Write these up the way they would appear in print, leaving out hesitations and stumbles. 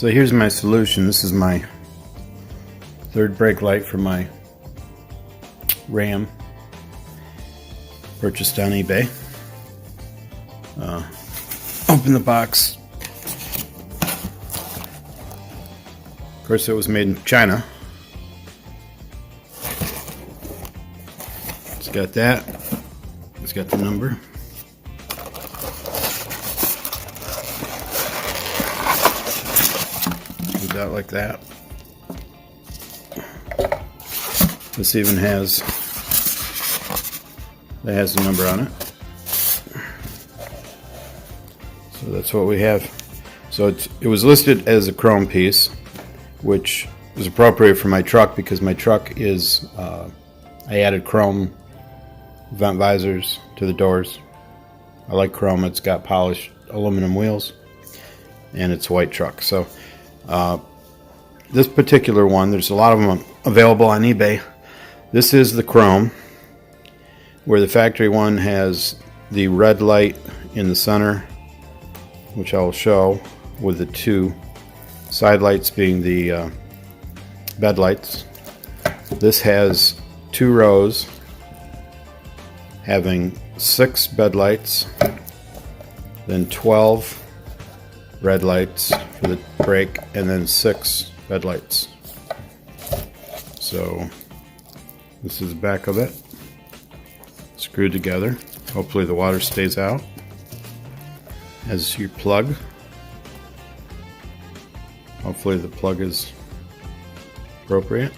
So here's my solution. This is my third brake light for my Ram, purchased on eBay. Open the box. Of course, it was made in China. It's got that. It's got the number. Comes out like that. This even has the number on it. So that's what we have. So it was listed as a chrome piece, which was appropriate for my truck because my truck is, I added chrome vent visors to the doors. I like chrome. It's got polished aluminum wheels and it's a white truck. So this particular one, there's a lot of them available on eBay. This is the chrome, where the factory one has the red light in the center, which I will show, with the two side lights being the bed lights. This has 2 rows having 6 bed lights, then 12 red lights for the brake, and then 6 bed lights. So this is the back of it, screwed together. Hopefully the water stays out. As your plug. Hopefully the plug is appropriate.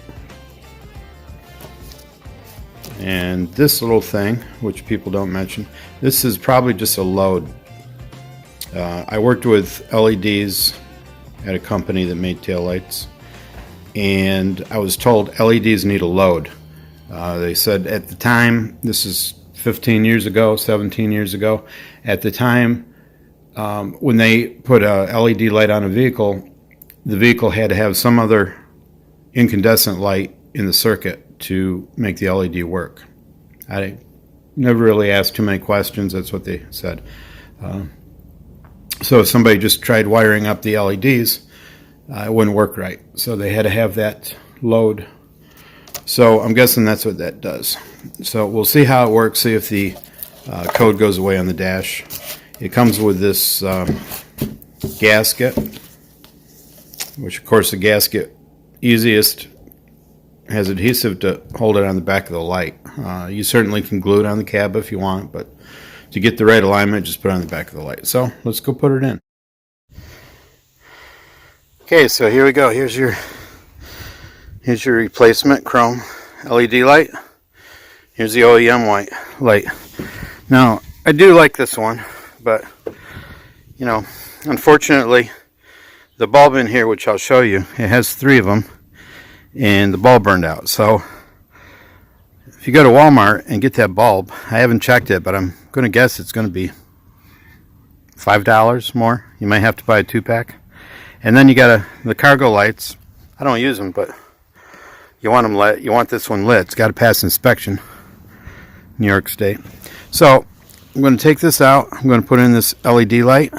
And this little thing, which people don't mention, this is probably just a load. I worked with LEDs at a company that made taillights, and I was told LEDs need a load. They said at the time, this is 15 years ago, 17 years ago, at the time when they put a LED light on a vehicle, the vehicle had to have some other incandescent light in the circuit to make the LED work. I never really asked too many questions. That's what they said. So if somebody just tried wiring up the LEDs, it wouldn't work right. So they had to have that load. So I'm guessing that's what that does. So we'll see how it works, see if the code goes away on the dash. It comes with this gasket, which of course the gasket easiest has adhesive to hold it on the back of the light. You certainly can glue it on the cab if you want, but to get the right alignment, just put it on the back of the light. So let's go put it in. Okay, so here we go. Here's your replacement chrome LED light. Here's the OEM white light. Now, I do like this one, but, you know, unfortunately, the bulb in here, which I'll show you, it has 3 of them, and the bulb burned out. So, if you go to Walmart and get that bulb, I haven't checked it, but I'm going to guess it's going to be $5 more. You might have to buy a 2-pack. And then you got the cargo lights. I don't use them, but you want them lit. You want this one lit. It's got to pass inspection, New York State. So I'm going to take this out. I'm going to put in this LED light,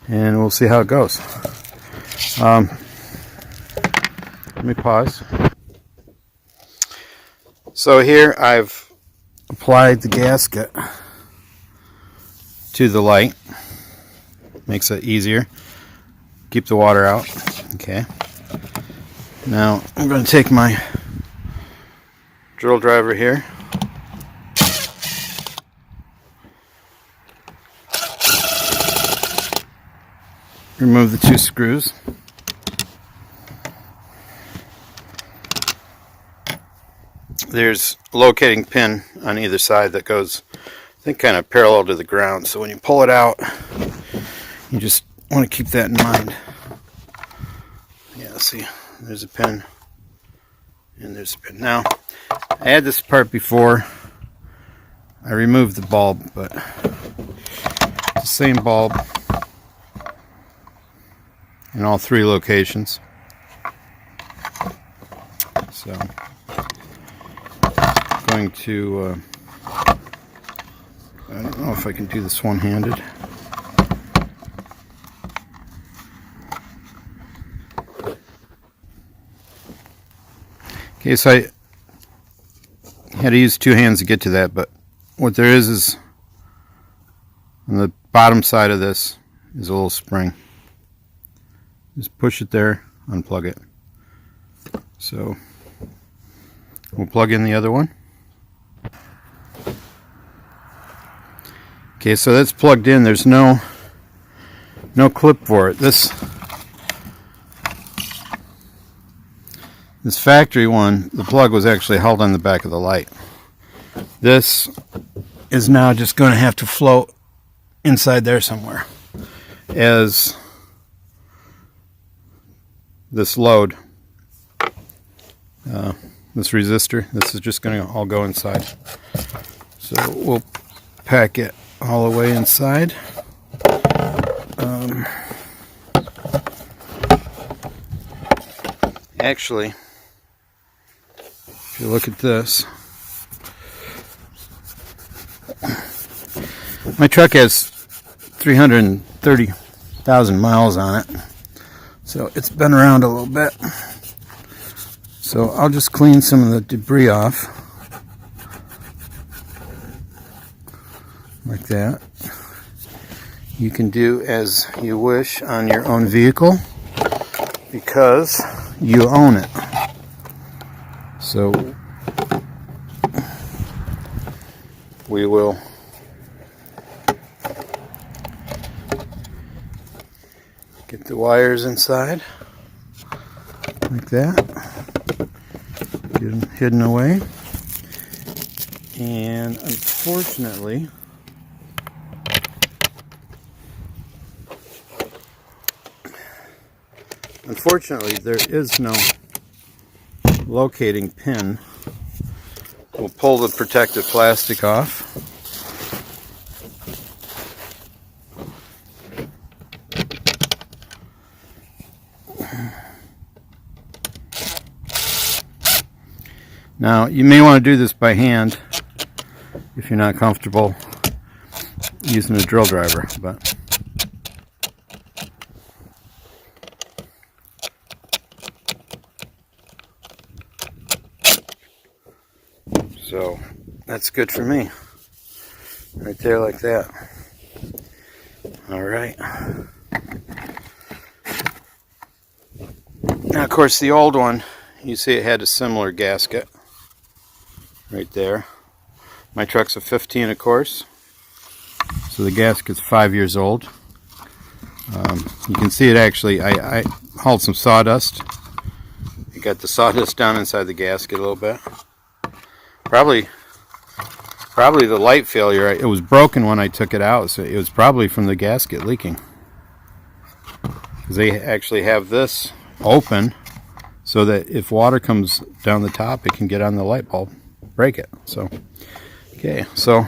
and we'll see how it goes. Let me pause. So here I've applied the gasket to the light. Makes it easier. Keep the water out. Okay. Now I'm going to take my drill driver here. Remove the 2 screws. There's a locating pin on either side that goes, I think, kind of parallel to the ground. So when you pull it out, you just want to keep that in mind. Yeah, see, there's a pin, and there's a pin. Now, I had this part before. I removed the bulb, but it's the same bulb in all 3 locations. So I'm going to I don't know if I can do this one-handed. Okay, so I had to use two hands to get to that, but what there is on the bottom side of this is a little spring. Just push it there, unplug it. So we'll plug in the other one. Okay, so that's plugged in. There's no clip for it. This factory one, the plug was actually held on the back of the light. This is now just going to have to float inside there somewhere as this load, this resistor. This is just going to all go inside. So we'll pack it all the way inside. Actually, if you look at this, my truck has 330,000 miles on it, so it's been around a little bit. So I'll just clean some of the debris off, like that. You can do as you wish on your own vehicle because you own it. So we will get the wires inside like that, get them hidden away, and unfortunately there is no locating pin. We'll pull the protective plastic off. Now, you may want to do this by hand if you're not comfortable using a drill driver, but so that's good for me. Right there like that. All right. Now, of course, the old one, you see it had a similar gasket right there. My truck's a 15, of course, so the gasket's 5 years old. You can see it actually, I hauled some sawdust. You got the sawdust down inside the gasket a little bit. Probably the light failure. It was broken when I took it out, so it was probably from the gasket leaking. Because they actually have this open so that if water comes down the top, it can get on the light bulb, break it. So, okay, so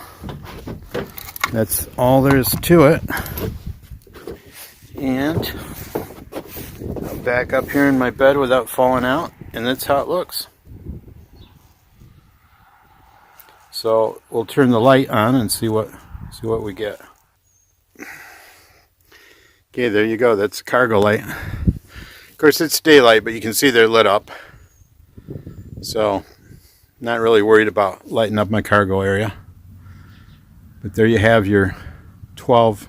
that's all there is to it. And I'm back up here in my bed without falling out, and that's how it looks. So we'll turn the light on and see what we get. Okay, there you go. That's the cargo light. Of course, it's daylight, but you can see they're lit up. So, not really worried about lighting up my cargo area. But there you have your 12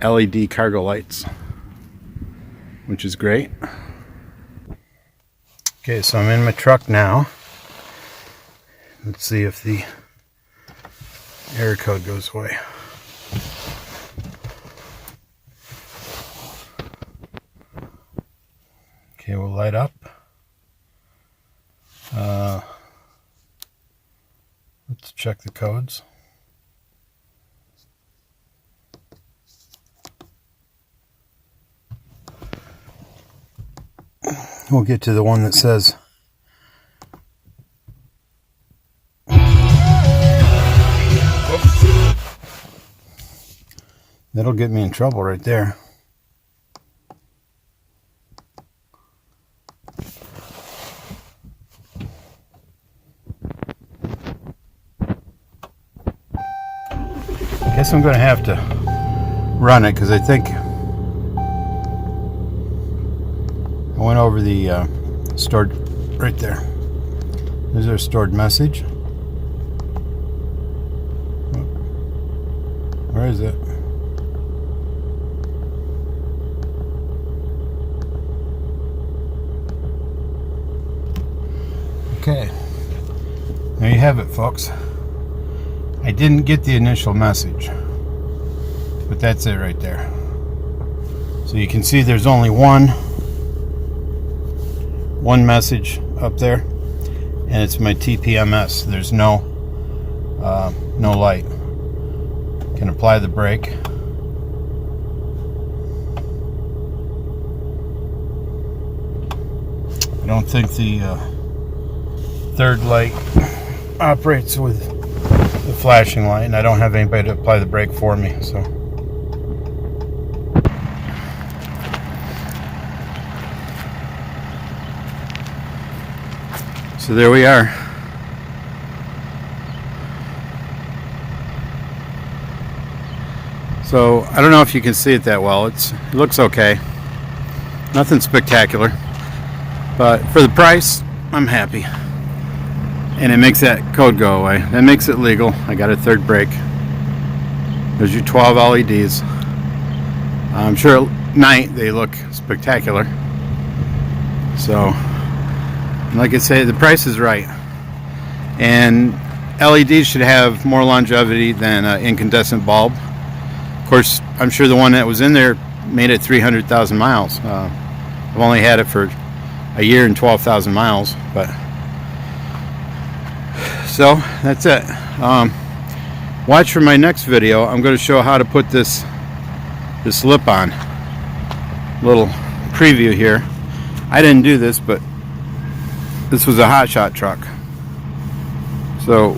LED cargo lights, which is great. Okay, so I'm in my truck now. Let's see if the error code goes away. Okay, we'll light up. Let's check the codes. We'll get to the one that says that'll get me in trouble right there. I guess I'm going to have to run it because I think I went over the store right there. There's our stored message. Where is it? Okay. There you have it, folks. I didn't get the initial message, but that's it right there. So you can see there's only one message up there, and it's my TPMS. There's no light. Can apply the brake. I don't think the third light operates with the flashing light, and I don't have anybody to apply the brake for me, so there we are. So I don't know if you can see it that well. It looks okay. Nothing spectacular, but for the price, I'm happy. And it makes that code go away. That makes it legal. I got a third brake. There's your 12 LEDs. I'm sure at night they look spectacular. So, like I say, the price is right. And LEDs should have more longevity than an incandescent bulb. Of course, I'm sure the one that was in there made it 300,000 miles. I've only had it for a year and 12,000 miles, but so that's it. Watch for my next video. I'm going to show how to put this lip on. Little preview here. I didn't do this, but this was a hotshot truck. So